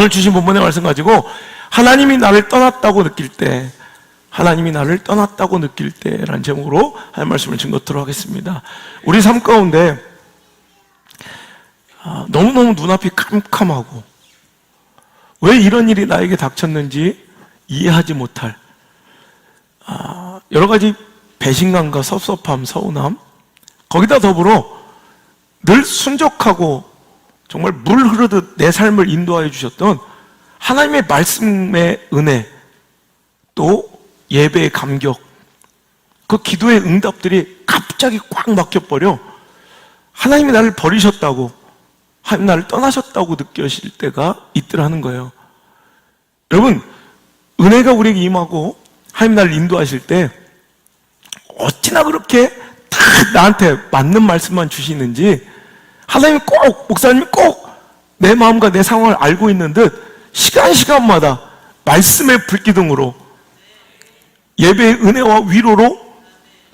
오늘 주신 본문의 말씀 가지고 하나님이 나를 떠났다고 느낄 때, 하나님이 나를 떠났다고 느낄 때라는 제목으로 할 말씀을 증거토록 하겠습니다. 우리 삶 가운데 너무너무 눈앞이 캄캄하고 왜 이런 일이 나에게 닥쳤는지 이해하지 못할 여러 가지 배신감과 섭섭함, 서운함, 거기다 더불어 늘 순적하고 정말 물 흐르듯 내 삶을 인도하여 주셨던 하나님의 말씀의 은혜, 또 예배의 감격, 그 기도의 응답들이 갑자기 꽉 막혀버려 하나님이 나를 버리셨다고, 하나님 나를 떠나셨다고 느껴질 때가 있더라는 거예요. 여러분, 은혜가 우리에게 임하고 하나님 나를 인도하실 때 어찌나 그렇게 다 나한테 맞는 말씀만 주시는지, 하나님이 꼭, 목사님이 꼭 내 마음과 내 상황을 알고 있는 듯 시간마다 말씀의 불기둥으로, 예배의 은혜와 위로로,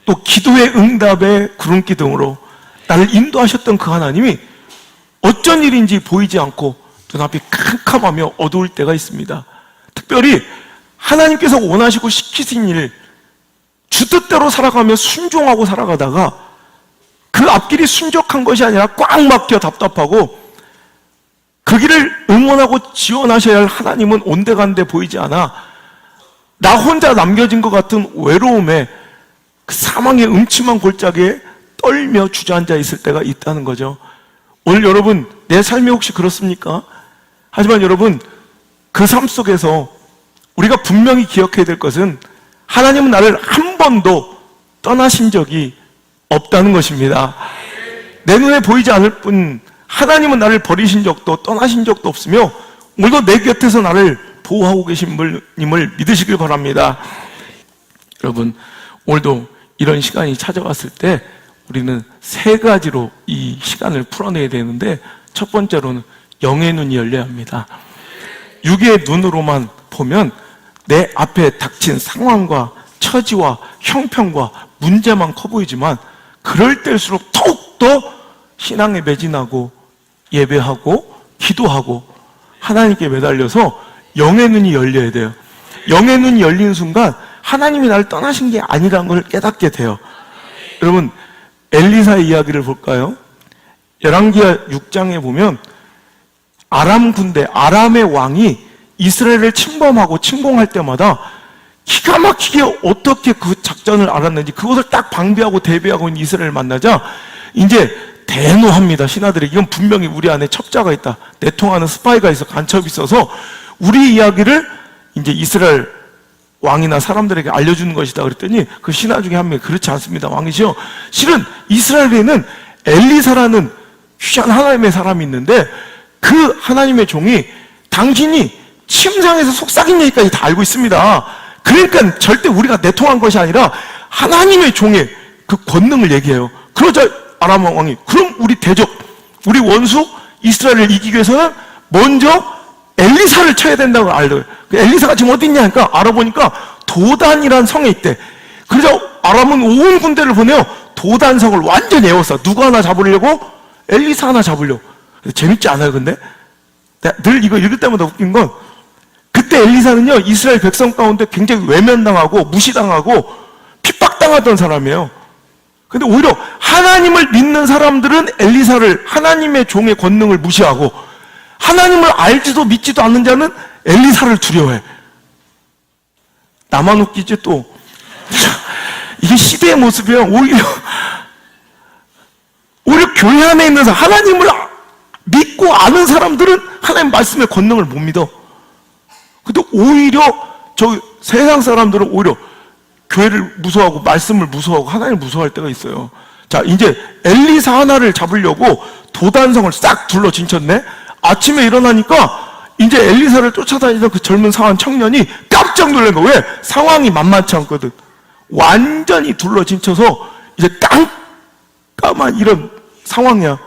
또 기도의 응답의 구름기둥으로 나를 인도하셨던 그 하나님이 어쩐 일인지 보이지 않고 눈앞이 캄캄하며 어두울 때가 있습니다. 특별히 하나님께서 원하시고 시키신 일, 주 뜻대로 살아가며 순종하고 살아가다가 그 앞길이 순적한 것이 아니라 꽉 막혀 답답하고 그 길을 응원하고 지원하셔야 할 하나님은 온데간데 보이지 않아 나 혼자 남겨진 것 같은 외로움에, 그 사망의 음침한 골짜기에 떨며 주저앉아 있을 때가 있다는 거죠. 오늘 여러분, 내 삶이 혹시 그렇습니까? 하지만 여러분, 그 삶 속에서 우리가 분명히 기억해야 될 것은 하나님은 나를 한 번도 떠나신 적이 없다는 것입니다. 내 눈에 보이지 않을 뿐 하나님은 나를 버리신 적도 떠나신 적도 없으며 오늘도 내 곁에서 나를 보호하고 계신 분임을 믿으시길 바랍니다. 여러분, 오늘도 이런 시간이 찾아왔을 때 우리는 세 가지로 이 시간을 풀어내야 되는데, 첫 번째로는 영의 눈이 열려야 합니다. 육의 눈으로만 보면 내 앞에 닥친 상황과 처지와 형편과 문제만 커 보이지만, 그럴 때일수록 더욱더 신앙에 매진하고 예배하고 기도하고 하나님께 매달려서 영의 눈이 열려야 돼요. 영의 눈이 열리는 순간 하나님이 나를 떠나신 게 아니라는 걸 깨닫게 돼요. 여러분, 엘리사의 이야기를 볼까요? 열왕기하 6장에 보면 아람 군대, 아람의 왕이 이스라엘을 침범하고 침공할 때마다 기가 막히게 어떻게 그 작전을 알았는지, 그것을 딱 방비하고 대비하고 있는 이스라엘을 만나자 이제 대노합니다. 신하들이 이건 분명히 우리 안에 첩자가 있다, 내통하는 스파이가 있어, 간첩이 있어서 우리 이야기를 이제 이스라엘 왕이나 사람들에게 알려주는 것이다 그랬더니, 그 신하 중에 한 명이 그렇지 않습니다, 왕이시여, 실은 이스라엘에는 엘리사라는 귀한 하나님의 사람이 있는데 그 하나님의 종이 당신이 침상에서 속삭인 얘기까지 다 알고 있습니다. 그러니까 절대 우리가 내통한 것이 아니라 하나님의 종의 그 권능을 얘기해요. 그러자 아람 왕이, 그럼 우리 대적, 우리 원수 이스라엘을 이기기 위해서는 먼저 엘리사를 쳐야 된다고 알더래요. 엘리사가 지금 어디 있냐 하니까 알아보니까 도단이라는 성에 있대. 그래서 아람은 온 군대를 보내요. 도단성을 완전히 에워싸. 누구 하나 잡으려고? 엘리사 하나 잡으려고. 재밌지 않아요, 근데? 늘 이거 읽을 때마다 웃긴 건, 그때 엘리사는요, 이스라엘 백성 가운데 굉장히 외면당하고 무시당하고 핍박당하던 사람이에요. 근데 오히려 하나님을 믿는 사람들은 엘리사를, 하나님의 종의 권능을 무시하고, 하나님을 알지도 믿지도 않는 자는 엘리사를 두려워해. 나만 웃기지 또. 이게 시대의 모습이에요. 오히려 교회 안에 있는 사람, 하나님을 믿고 아는 사람들은 하나님 말씀의 권능을 못 믿어. 근데 오히려 저 세상 사람들은 오히려 교회를 무서워하고 말씀을 무서워하고 하나님을 무서워할 때가 있어요. 자, 이제 엘리사 하나를 잡으려고 도단성을 싹 둘러 진쳤네. 아침에 일어나니까 이제 엘리사를 쫓아다니던 그 젊은 상한 청년이 깜짝 놀란 거야. 왜? 상황이 만만치 않거든. 완전히 둘러 진쳐서 이제 깜깜한 이런 상황이야.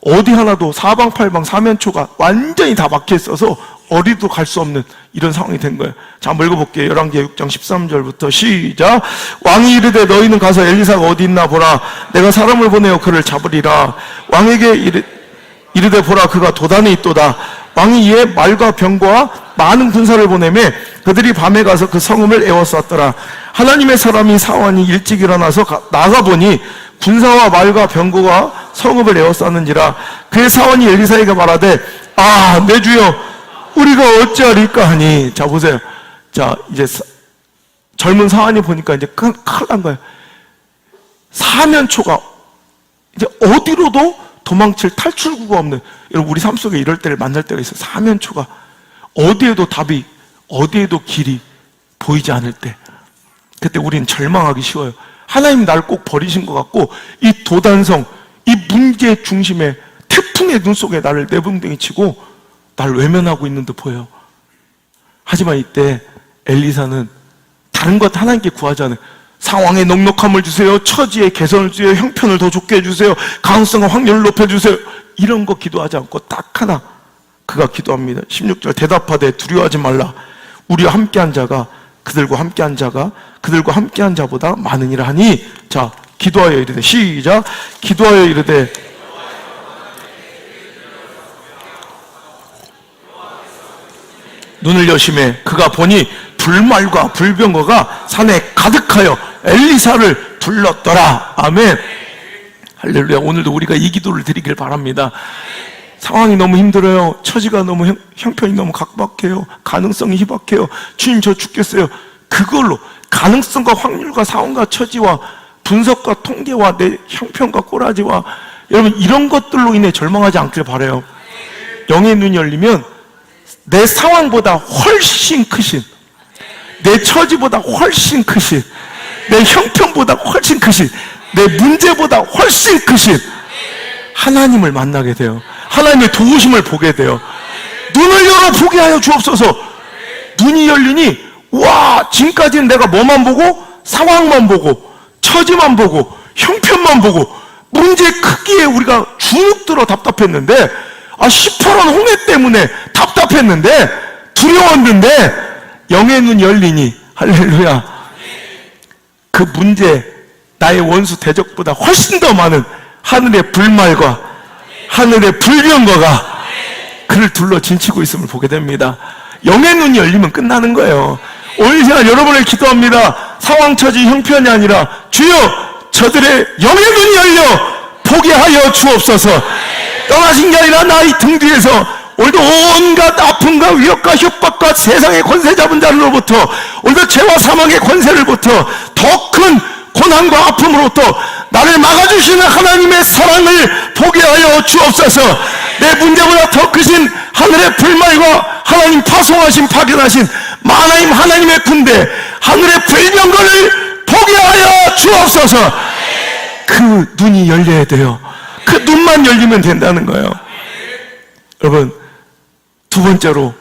어디 하나도 사방팔방 사면초가 완전히 다 막혀 있어서 어디도 갈 수 없는 이런 상황이 된 거예요. 자, 한번 읽어볼게요. 열왕기하 6장 13절부터 시작. 왕이 이르되 너희는 가서 엘리사가 어디 있나 보라. 내가 사람을 보내어 그를 잡으리라. 왕에게 이르되 보라, 그가 도단에 있도다. 왕이 이에 말과 병거와 많은 군사를 보내매 그들이 밤에 가서 그 성읍을 에워쌌더라. 하나님의 사람이 사원이 일찍 일어나서 나가보니 군사와 말과 병거가 성읍을 에워쌌는지라. 그의 사원이 엘리사에게 말하되 내 주여 우리가 어찌하리까 하니. 자 보세요. 자 이제 젊은 사원이 보니까 이제 큰일 난 거예요. 사면초가 이제 어디로도 도망칠 탈출구가 없는, 여러분 우리 삶 속에 이럴 때를 만날 때가 있어요. 사면초가 어디에도 답이, 어디에도 길이 보이지 않을 때, 그때 우리는 절망하기 쉬워요. 하나님 날 꼭 버리신 것 같고 이 도단성, 이 문제 중심에 태풍의 눈 속에 나를 내붕댕이 치고 날 외면하고 있는 듯 보여요. 하지만 이때 엘리사는 다른 것 하나님께 구하지 않아요. 상황의 넉넉함을 주세요, 처지의 개선을 주세요, 형편을 더 좋게 해주세요, 가능성과 확률을 높여주세요, 이런 거 기도하지 않고 딱 하나 그가 기도합니다. 16절 대답하되 두려워하지 말라. 우리와 함께한 자가 그들과 함께한 자가 그들과 함께한 자보다 많으니라 하니. 자 기도하여 이르되, 시작. 기도하여 이르되 눈을 여심해 그가 보니 불말과 불병거가 산에 가득하여 엘리사를 불렀더라. 아멘. 할렐루야. 오늘도 우리가 이 기도를 드리길 바랍니다. 상황이 너무 힘들어요. 처지가 너무 형편이 너무 각박해요. 가능성이 희박해요. 주님 저 죽겠어요. 그걸로 가능성과 확률과 상황과 처지와 분석과 통계와 내 형편과 꼬라지와 여러분 이런 것들로 인해 절망하지 않길 바라요. 영의 눈이 열리면 내 상황보다 훨씬 크신, 내 처지보다 훨씬 크신, 내 형편보다 훨씬 크신, 내 문제보다 훨씬 크신 하나님을 만나게 돼요. 하나님의 도우심을 보게 돼요. 눈을 열어 보게 하여 주옵소서. 눈이 열리니 와, 지금까지는 내가 뭐만 보고, 상황만 보고, 처지만 보고, 형편만 보고, 문제 크기에 우리가 주눅 들어 답답했는데, 시퍼런 홍해 때문에 답답했는데, 두려웠는데 영의 눈이 열리니 할렐루야. 그 문제, 나의 원수 대적보다 훨씬 더 많은 하늘의 불말과 하늘의 불병거가 그를 둘러 진치고 있음을 보게 됩니다. 영의 눈이 열리면 끝나는 거예요. 오늘 시간 여러분을 기도합니다. 상황, 처지, 형편이 아니라 주여 저들의 영의 눈이 열려 보게 하여 주옵소서. 떠나신 게 아니라 나의 등 뒤에서 오늘도 온갖 아픔과 위협과 협박과 세상의 권세 잡은 자로부터, 오늘도 죄와 사망의 권세를부터, 더 큰 고난과 아픔으로부터 나를 막아주시는 하나님의 사랑을 보게 하여 주옵소서. 내 문제보다 더 크신 하늘의 불말과 하나님 파송하신 파견하신 만하임 하나님의 군대, 하늘의 불병거를 보게 하여 주옵소서. 그 눈이 열려야 돼요. 그 눈만 열리면 된다는 거예요. 여러분, 두 번째로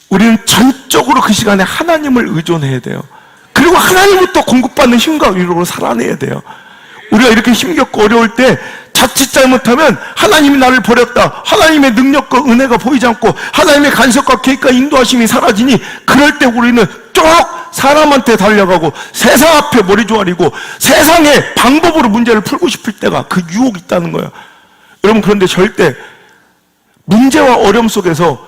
우리는 전적으로 그 시간에 하나님을 의존해야 돼요. 그리고 하나님부터 공급받는 힘과 위로로 살아내야 돼요. 우리가 이렇게 힘겹고 어려울 때 자칫 잘못하면 하나님이 나를 버렸다, 하나님의 능력과 은혜가 보이지 않고 하나님의 간섭과 계획과 인도하심이 사라지니, 그럴 때 우리는 쭉 사람한테 달려가고 세상 앞에 머리 조아리고 세상의 방법으로 문제를 풀고 싶을 때가 그 유혹이 있다는 거예요. 여러분, 그런데 절대 문제와 어려움 속에서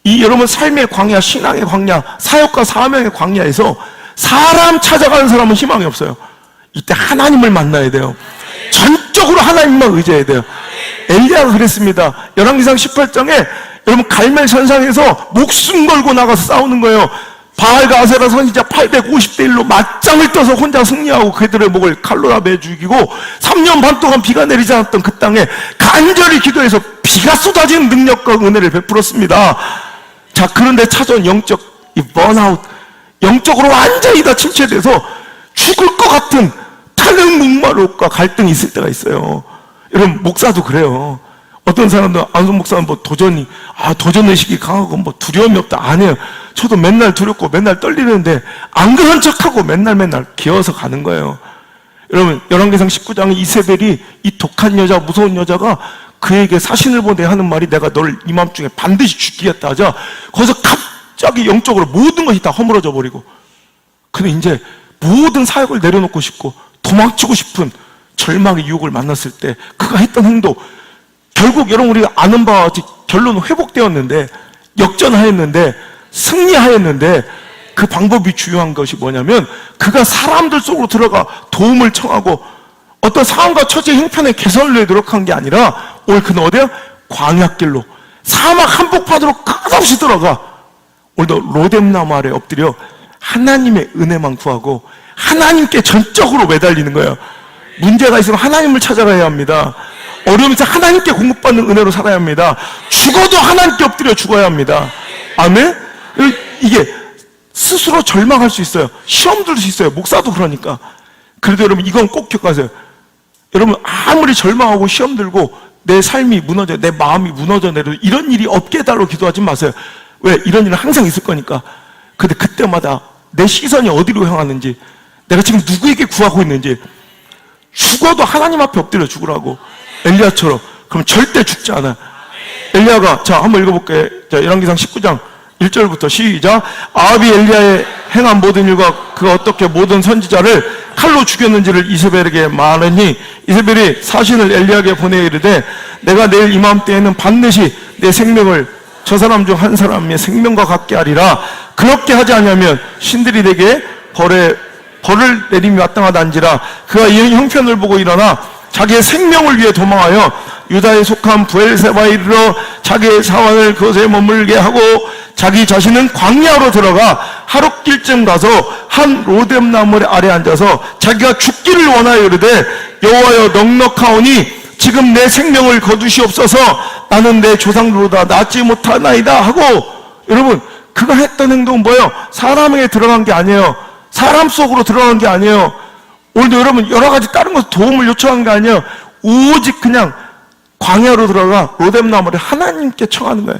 이 여러분 삶의 광야, 신앙의 광야, 사역과 사명의 광야에서 사람 찾아가는 사람은 희망이 없어요. 이때 하나님을 만나야 돼요. 전적으로 하나님만 의지해야 돼요. 엘리야가 그랬습니다. 열왕기상 18장에 여러분 갈멜 산상에서 목숨 걸고 나가서 싸우는 거예요. 바알과 아세라 선지자 850대 1로 맞짱을 떠서 혼자 승리하고 그들의 목을 칼로 매 죽이고 3년 반 동안 비가 내리지 않았던 그 땅에 간절히 기도해서 비가 쏟아지는 능력과 은혜를 베풀었습니다. 자, 그런데 찾아온 영적 이 번아웃, 영적으로 완전히 다 침체돼서 죽을 것 같은 탄핵 목마름과 갈등이 있을 때가 있어요. 여러분, 목사도 그래요. 어떤 사람도, 안성 목사는 뭐 도전의식이 강하고 뭐 두려움이 없다. 아니에요. 저도 맨날 두렵고 맨날 떨리는데 안 그런 척하고 맨날 기어서 가는 거예요. 여러분, 열왕기상 19장에 이세벨이 이 독한 여자, 무서운 여자가 그에게 사신을 보내 하는 말이 내가 널 이맘중에 반드시 죽이겠다 하자, 거기서 갑자기 영적으로 모든 것이 다 허물어져 버리고, 근데 이제 모든 사역을 내려놓고 싶고 도망치고 싶은 절망의 유혹을 만났을 때 그가 했던 행동, 결국 여러분 우리가 아는 바와 같이 결론은 회복되었는데 역전하였는데, 승리하였는데, 그 방법이 중요한 것이 뭐냐면 그가 사람들 속으로 들어가 도움을 청하고 어떤 상황과 처지의 형편의 개선을 위해 노력한 게 아니라 오늘 그는 어디야? 광야길로 사막 한복판으로 끝없이 들어가 오늘도 로뎀나무 아래 엎드려 하나님의 은혜만 구하고 하나님께 전적으로 매달리는 거예요. 문제가 있으면 하나님을 찾아가야 합니다. 어려움이 있으면 하나님께 공급받는 은혜로 살아야 합니다. 죽어도 하나님께 엎드려 죽어야 합니다. 아멘? 이게 스스로 절망할 수 있어요. 시험 들 수 있어요. 목사도 그러니까. 그래도 여러분 이건 꼭 기억하세요. 여러분 아무리 절망하고 시험 들고 내 삶이 무너져, 내 마음이 무너져 내려도 이런 일이 없게 해달라고 기도하지 마세요. 왜? 이런 일은 항상 있을 거니까. 근데 그때마다 내 시선이 어디로 향하는지, 내가 지금 누구에게 구하고 있는지, 죽어도 하나님 앞에 엎드려 죽으라고. 엘리야처럼. 그럼 절대 죽지 않아요. 엘리야가, 자 한번 읽어볼게요. 자 열왕기상 19장 1절부터 시작. 아합이 엘리야의 행한 모든 일과 그가 어떻게 모든 선지자를 칼로 죽였는지를 이세벨에게 말하니 이세벨이 사신을 엘리야에게 보내 이르되 내가 내일 이맘때에는 반드시 내 생명을 저 사람 중 한 사람의 생명과 같게 하리라. 그렇게 하지 않으면 신들이 내게 벌을 내림이 마땅하단지라. 그가 이 형편을 보고 일어나 자기의 생명을 위해 도망하여 유다에 속한 부엘세바에 이르러 자기의 사환을 그것에 머물게 하고 자기 자신은 광야로 들어가 하룻길쯤 가서 한 로뎀나무 아래 앉아서 자기가 죽기를 원하여 이르되 여호와여 넉넉하오니 지금 내 생명을 거두시옵소서. 나는 내 조상들보다 낫지 못하나이다 하고. 여러분 그가 했던 행동은 뭐예요? 사람에게 들어간 게 아니에요. 사람 속으로 들어간 게 아니에요. 오늘도 여러분 여러 가지 다른 것에 도움을 요청한 게 아니에요. 오직 그냥 광야로 들어가 로뎀나무를 하나님께 청하는 거예요.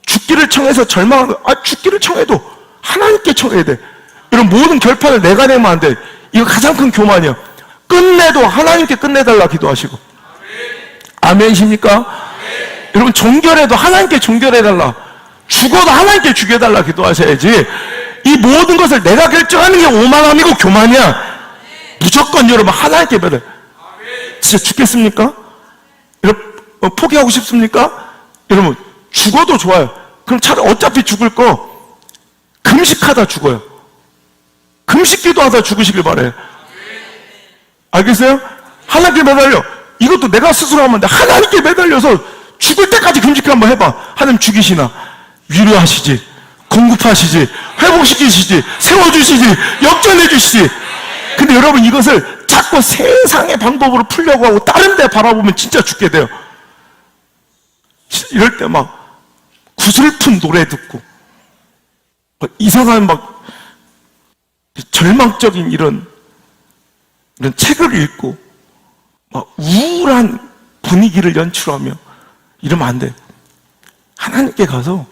죽기를 청해서 절망하는 거예요. 죽기를 청해도 하나님께 청해야 돼. 이런 모든 결판을 내가 내면 안 돼. 이거 가장 큰 교만이야. 끝내도 하나님께 끝내달라 기도하시고. 아멘이십니까? 여러분 정결해도 하나님께 정결해달라. 죽어도 하나님께 죽여달라 기도하셔야지. 이 모든 것을 내가 결정하는 게 오만함이고 교만이야. 무조건 여러분 하나님께 매달. 진짜 죽겠습니까? 여러분 포기하고 싶습니까? 여러분 죽어도 좋아요. 그럼 차라리 어차피 죽을 거 금식하다 죽어요. 금식 기도하다 죽으시길 바래요. 알겠어요? 하나님께 매달려. 이것도 내가 스스로 하면 돼. 하나님께 매달려서 죽을 때까지 금식 한번 해봐. 하나님 죽이시나 위로하시지, 공급하시지, 회복시키시지, 세워주시지, 역전해주시지. 근데 여러분 이것을 자꾸 세상의 방법으로 풀려고 하고 다른 데 바라보면 진짜 죽게 돼요. 이럴 때 막 구슬픈 노래 듣고 이상한 막 절망적인 이런 책을 읽고 막 우울한 분위기를 연출하며 이러면 안 돼. 하나님께 가서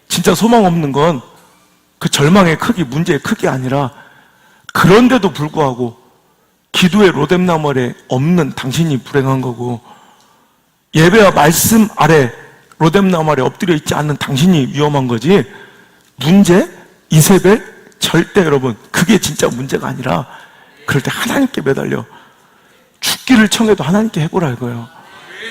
진짜 소망 없는 건 그 절망의 크기, 문제의 크기 아니라 그런데도 불구하고 기도의 로뎀나무 아래 없는 당신이 불행한 거고 예배와 말씀 아래 로뎀나무 아래 엎드려 있지 않는 당신이 위험한 거지. 문제, 이세벨 절대 여러분 그게 진짜 문제가 아니라 그럴 때 하나님께 매달려 죽기를 청해도 하나님께 해보라 이거예요.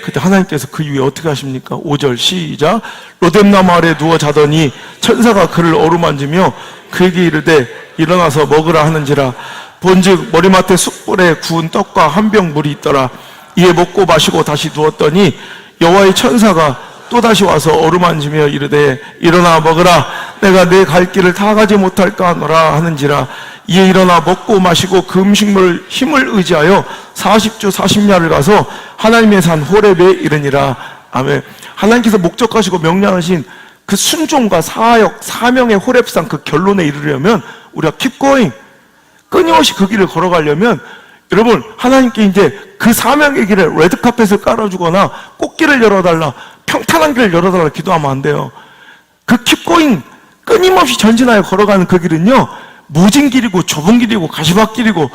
그때 하나님께서 그 이후에 어떻게 하십니까? 5절 시작. 로뎀나무 아래 누워 자더니 천사가 그를 어루만지며 그에게 이르되 일어나서 먹으라 하는지라. 본즉 머리맡에 숯불에 구운 떡과 한 병 물이 있더라. 이에 먹고 마시고 다시 누웠더니 여호와의 천사가 또다시 와서 어루만지며 이르되 일어나 먹으라. 내가 내 갈 길을 다 가지 못할까 하노라 하는지라. 이에 일어나 먹고 마시고 그 음식물 힘을 의지하여 40주 40야를 가서 하나님의 산 호렙에 이르니라. 아멘. 하나님께서 목적하시고 명령하신 그 순종과 사역, 사명의 호렙산 그 결론에 이르려면 우리가 keep going, 끊임없이 그 길을 걸어가려면 여러분 하나님께 이제 그 사명의 길에 레드카펫을 깔아주거나 꽃길을 열어달라, 평탄한 길을 열어달라 기도하면 안 돼요. 그 keep going, 끊임없이 전진하여 걸어가는 그 길은요 모진 길이고 좁은 길이고 가시밭길이고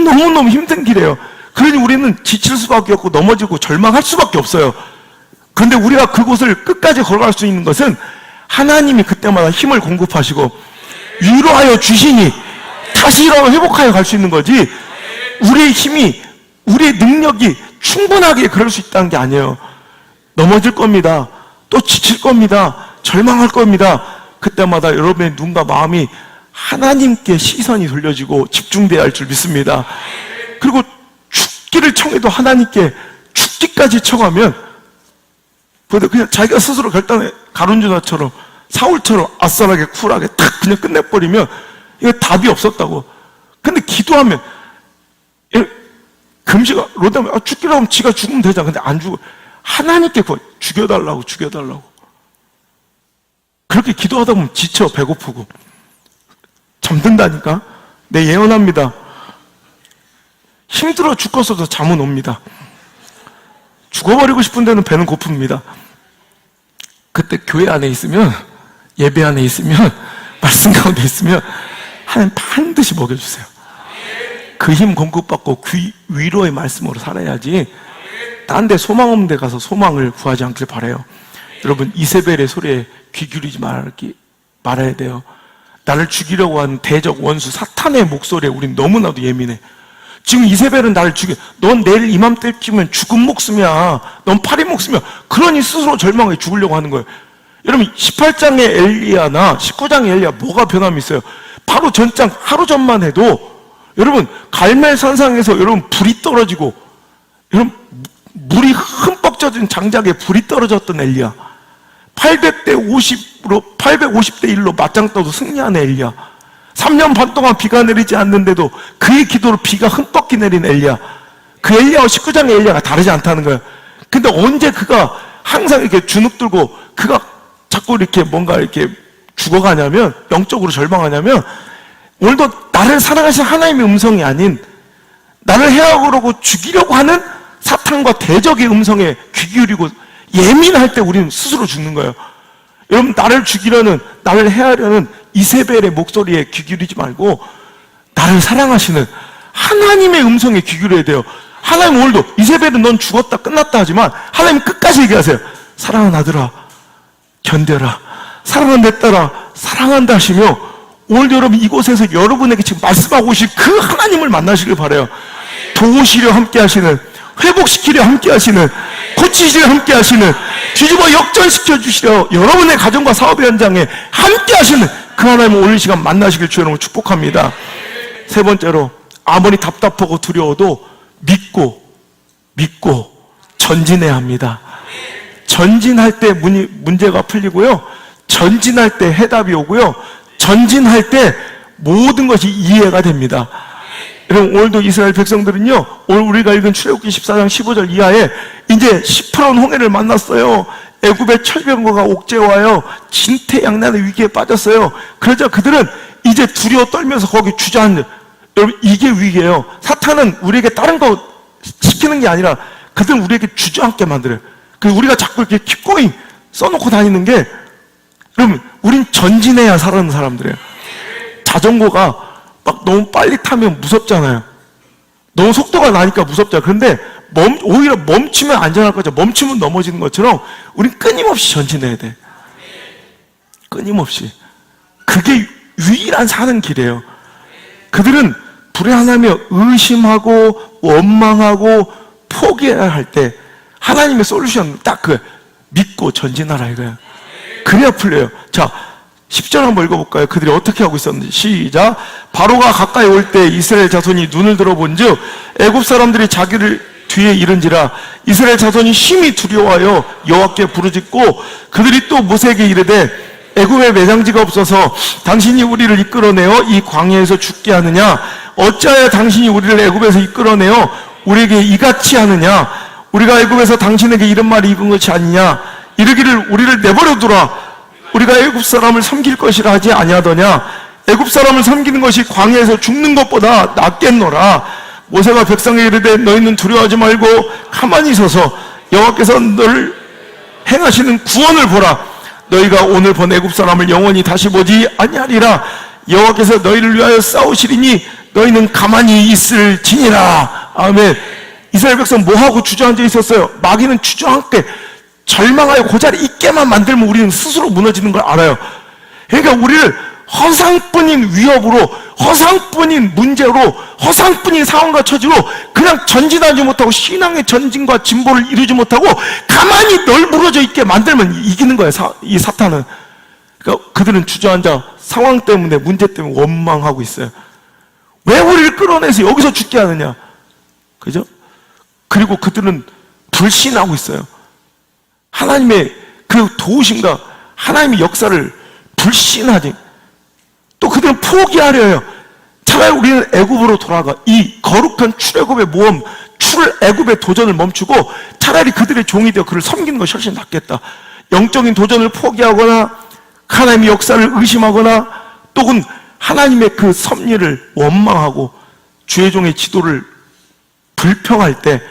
너무너무 힘든 길이에요. 그러니 우리는 지칠 수밖에 없고 넘어지고 절망할 수밖에 없어요. 그런데 우리가 그곳을 끝까지 걸어갈 수 있는 것은 하나님이 그때마다 힘을 공급하시고 위로하여 주시니 다시 일어나 회복하여 갈 수 있는 거지, 우리의 힘이, 우리의 능력이 충분하게 그럴 수 있다는 게 아니에요. 넘어질 겁니다. 또 지칠 겁니다. 절망할 겁니다. 그때마다 여러분의 눈과 마음이 하나님께 시선이 돌려지고 집중돼야 할 줄 믿습니다. 그리고 죽기를 청해도 하나님께 죽기까지 청하면 그냥 자기가 스스로 결단해 가룟유다처럼 사울처럼 아싸하게 쿨하게 탁 그냥 끝내버리면 이거 답이 없었다고. 근데 기도하면 금시가 로다면 죽기로 하면 지가 죽으면 되잖아. 근데 안 죽어. 하나님께 죽여달라고. 그렇게 기도하다 보면 지쳐 배고프고 잠든다니까. 네, 예언합니다. 힘들어 죽겠어도 잠은 옵니다. 죽어버리고 싶은 데는 배는 고픕니다. 그때 교회 안에 있으면, 예배 안에 있으면, 말씀 가운데 있으면 하나님 반드시 먹여주세요. 그 힘 공급받고 위로의 말씀으로 살아야지 딴 데 소망 없는 데 가서 소망을 구하지 않길 바라요. 여러분, 이세벨의 소리에 귀 기울이지 말아야 돼요. 나를 죽이려고 하는 대적 원수 사탄의 목소리에 우린 너무나도 예민해. 지금 이세벨은 나를 죽여. 넌 내일 이맘때쯤은 죽은 목숨이야. 넌 파리 목숨이야. 그러니 스스로 절망해 죽으려고 하는 거예요. 여러분, 18장의 엘리야나 19장의 엘리야 뭐가 변함이 있어요? 바로 전장 하루 전만 해도 여러분, 갈멜 산상에서 여러분 불이 떨어지고 여러분 물이 흠뻑 젖은 장작에 불이 떨어졌던 엘리야. 800대 1로 맞짱 떠도 승리하는 엘리야. 3년 반 동안 비가 내리지 않는데도 그의 기도로 비가 흠뻑히 내린 엘리야. 그 엘리야와 19장의 엘리야가 다르지 않다는 거야. 근데 언제 그가 항상 이렇게 주눅 들고 그가 자꾸 이렇게 뭔가 이렇게 죽어가냐면, 영적으로 절망하냐면, 오늘도 나를 사랑하신 하나님의 음성이 아닌 나를 해하려고 죽이려고 하는 사탄과 대적의 음성에 귀 기울이고 예민할 때 우리는 스스로 죽는 거예요. 여러분, 나를 죽이려는, 나를 해하려는 이세벨의 목소리에 귀 기울이지 말고 나를 사랑하시는 하나님의 음성에 귀 기울여야 돼요. 하나님 오늘도 이세벨은 넌 죽었다 끝났다 하지만 하나님 끝까지 얘기하세요. 사랑하는 아들아 견뎌라. 사랑하는 내 딸아 사랑한다 하시며 오늘도 여러분 이곳에서 여러분에게 지금 말씀하고 오실 그 하나님을 만나시길 바라요. 도우시려 함께 하시는, 회복시키려 함께 하시는, 고치시려 함께 하시는, 뒤집어 역전시켜 주시려 여러분의 가정과 사업의 현장에 함께 하시는 그 하나님을 오늘 시간 만나시길 주의 이름으로 축복합니다. 세 번째로, 아무리 답답하고 두려워도 믿고 전진해야 합니다. 전진할 때 문제가 풀리고요, 전진할 때 해답이 오고요, 전진할 때 모든 것이 이해가 됩니다. 여러분, 오늘도 이스라엘 백성들은요, 오늘 우리가 읽은 출애굽기 14장 15절 이하에 이제 시프론 홍해를 만났어요. 애굽의 철병거가 옥죄와요. 진퇴양난의 위기에 빠졌어요. 그러자 그들은 이제 두려워 떨면서 거기 주저앉는, 여러분 이게 위기예요. 사탄은 우리에게 다른 거 시키는 게 아니라 그들은 우리에게 주저앉게 만들어요. 그 우리가 자꾸 이렇게 킵고잉 써놓고 다니는 게, 여러분 우린 전진해야 살아가는 사람들이에요. 자전거가 막 너무 빨리 타면 무섭잖아요. 너무 속도가 나니까 무섭잖아요. 그런데 오히려 멈추면 안전할 거죠. 멈추면 넘어지는 것처럼 우린 끊임없이 전진해야 돼. 끊임없이. 그게 유일한 사는 길이에요. 그들은 불안하며 의심하고 원망하고 포기해야 할 때 하나님의 솔루션 딱 그 믿고 전진하라 이거예요. 그래야 풀려요. 자, 10절 한번 읽어볼까요? 그들이 어떻게 하고 있었는지. 시작. 바로가 가까이 올 때 이스라엘 자손이 눈을 들어본 즉 애굽 사람들이 자기를 뒤에 이른지라. 이스라엘 자손이 심히 두려워하여 여호와께 부르짖고 그들이 또 모세에게 이르되 애굽에 매장지가 없어서 당신이 우리를 이끌어내어 이 광야에서 죽게 하느냐? 어찌하여 당신이 우리를 애굽에서 이끌어내어 우리에게 이같이 하느냐? 우리가 애굽에서 당신에게 이런 말이 익은 것이 아니냐? 이르기를 우리를 내버려두라. 우리가 애굽 사람을 섬길 것이라 하지 아니하더냐? 애굽 사람을 섬기는 것이 광야에서 죽는 것보다 낫겠노라. 모세가 백성에게 이르되 너희는 두려워하지 말고 가만히 서서 여호와께서 너를 행하시는 구원을 보라. 너희가 오늘 본 애굽 사람을 영원히 다시 보지 아니하리라. 여호와께서 너희를 위하여 싸우시리니 너희는 가만히 있을지니라. 아멘. 이스라엘 백성 뭐하고 주저앉아 있었어요? 마귀는 주저앉게 절망하여 그 자리에 있게만 만들면 우리는 스스로 무너지는 걸 알아요. 그러니까 우리를 허상뿐인 위협으로, 허상뿐인 문제로, 허상뿐인 상황과 처지로 그냥 전진하지 못하고 신앙의 전진과 진보를 이루지 못하고 가만히 널브러져 있게 만들면 이기는 거예요. 이 사탄은. 그러니까 그들은 주저앉아 상황 때문에, 문제 때문에 원망하고 있어요. 왜 우리를 끌어내서 여기서 죽게 하느냐, 그죠? 그리고 그들은 불신하고 있어요. 하나님의 그 도우심과 하나님의 역사를 불신하지. 또 그들은 포기하려 요. 차라리 우리는 애굽으로 돌아가, 이 거룩한 출애굽의 모험, 출애굽의 도전을 멈추고 차라리 그들의 종이 되어 그를 섬기는 것이 훨씬 낫겠다. 영적인 도전을 포기하거나 하나님의 역사를 의심하거나 또는 하나님의 그 섭리를 원망하고 주의 종의 지도를 불평할 때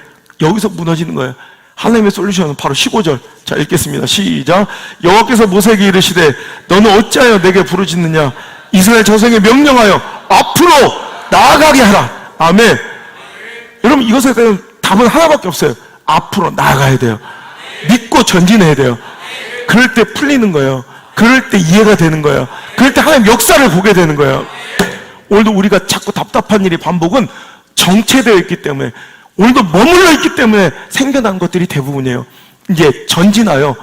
여기서 무너지는 거예요. 하나님의 솔루션은 바로 15절. 자, 읽겠습니다. 시작. 여호와께서 모세에게 이르시되 너는 어찌하여 내게 부르짖느냐. 이스라엘 자손에게 명령하여 앞으로 나아가게 하라. 아멘. 여러분, 이것에 대한 답은 하나밖에 없어요. 앞으로 나아가야 돼요. 믿고 전진해야 돼요. 그럴 때 풀리는 거예요. 그럴 때 이해가 되는 거예요. 그럴 때 하나님 역사를 보게 되는 거예요. 오늘도 우리가 자꾸 답답한 일이 반복은 정체되어 있기 때문에, 오늘도 머물러 있기 때문에 생겨난 것들이 대부분이에요. 이제 전진하여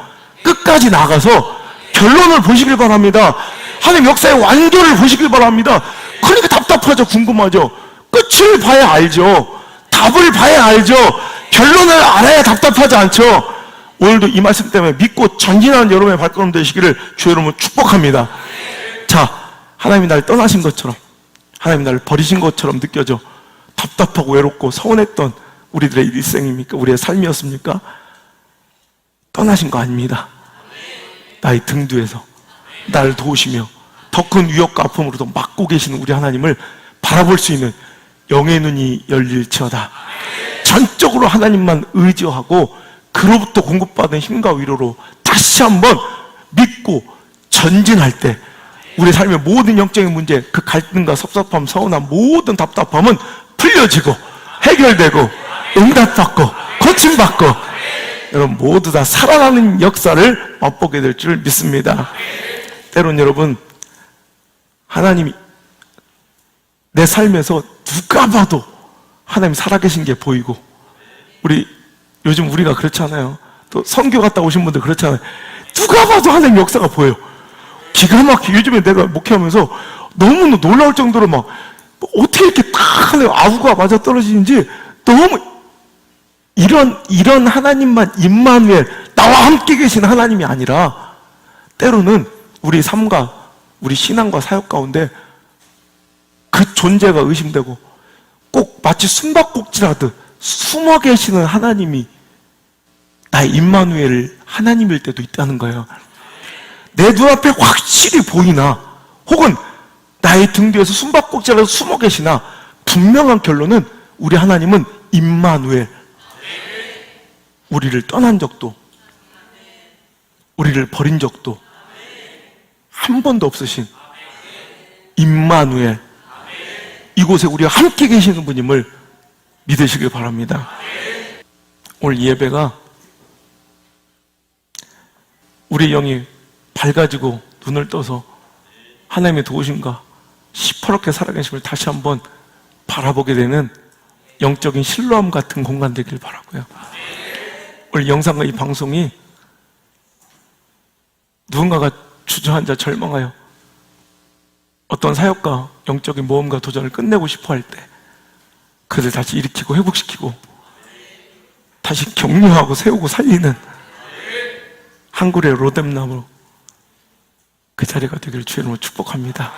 끝까지 나가서 결론을 보시길 바랍니다. 하나님 역사의 완결을 보시길 바랍니다. 그러니까 답답하죠. 궁금하죠. 끝을 봐야 알죠. 답을 봐야 알죠. 결론을 알아야 답답하지 않죠. 오늘도 이 말씀 때문에 믿고 전진하는 여러분의 발걸음 되시기를 주 여러분 축복합니다. 자, 하나님이 나를 떠나신 것처럼, 하나님이 나를 버리신 것처럼 느껴져 답답하고 외롭고 서운했던 우리들의 일생입니까? 우리의 삶이었습니까? 떠나신 거 아닙니다. 나의 등 뒤에서 나를 도우시며 더 큰 위협과 아픔으로도 막고 계시는 우리 하나님을 바라볼 수 있는 영의 눈이 열릴지어다. 전적으로 하나님만 의지하고 그로부터 공급받은 힘과 위로로 다시 한번 믿고 전진할 때 우리 삶의 모든 영적인 문제, 그 갈등과 섭섭함, 서운함, 모든 답답함은 풀려지고 해결되고 응답받고 고침받고 여러분 모두 다 살아나는 역사를 맛보게 될 줄 믿습니다. 때론 여러분, 하나님이 내 삶에서 누가 봐도 하나님 살아계신 게 보이고, 요즘 우리가 그렇잖아요. 또 선교 갔다 오신 분들 그렇잖아요. 누가 봐도 하나님 역사가 보여요. 기가 막히게. 요즘에 내가 목회하면서 너무 놀라울 정도로 막 어떻게 이렇게 딱 하나님 아우가 맞아 떨어지는지, 너무 이런 하나님만 임마누엘, 나와 함께 계신 하나님이 아니라 때로는 우리 삶과 우리 신앙과 사역 가운데 그 존재가 의심되고 꼭 마치 숨바꼭질하듯 숨어 계시는 하나님이 나의 임마누엘 하나님일 때도 있다는 거예요. 내 눈앞에 확실히 보이나 혹은 나의 등 뒤에서 숨바꼭질하듯 숨어 계시나 분명한 결론은 우리 하나님은 임마누엘, 우리를 떠난 적도 우리를 버린 적도 한 번도 없으신 임마누엘, 이곳에 우리와 함께 계시는 분임을 믿으시길 바랍니다. 오늘 예배가 우리 영이 밝아지고 눈을 떠서 하나님의 도우심과 시퍼렇게 살아계심을 다시 한번 바라보게 되는 영적인 신뢰함 같은 공간 되길 바라고요. 오늘 영상과 이 방송이 누군가가 주저앉아 절망하여 어떤 사역과 영적인 모험과 도전을 끝내고 싶어 할 때 그들 다시 일으키고 회복시키고 다시 격려하고 세우고 살리는 한 그루의 로뎀나무 그 자리가 되기를 주의 이름으로 축복합니다.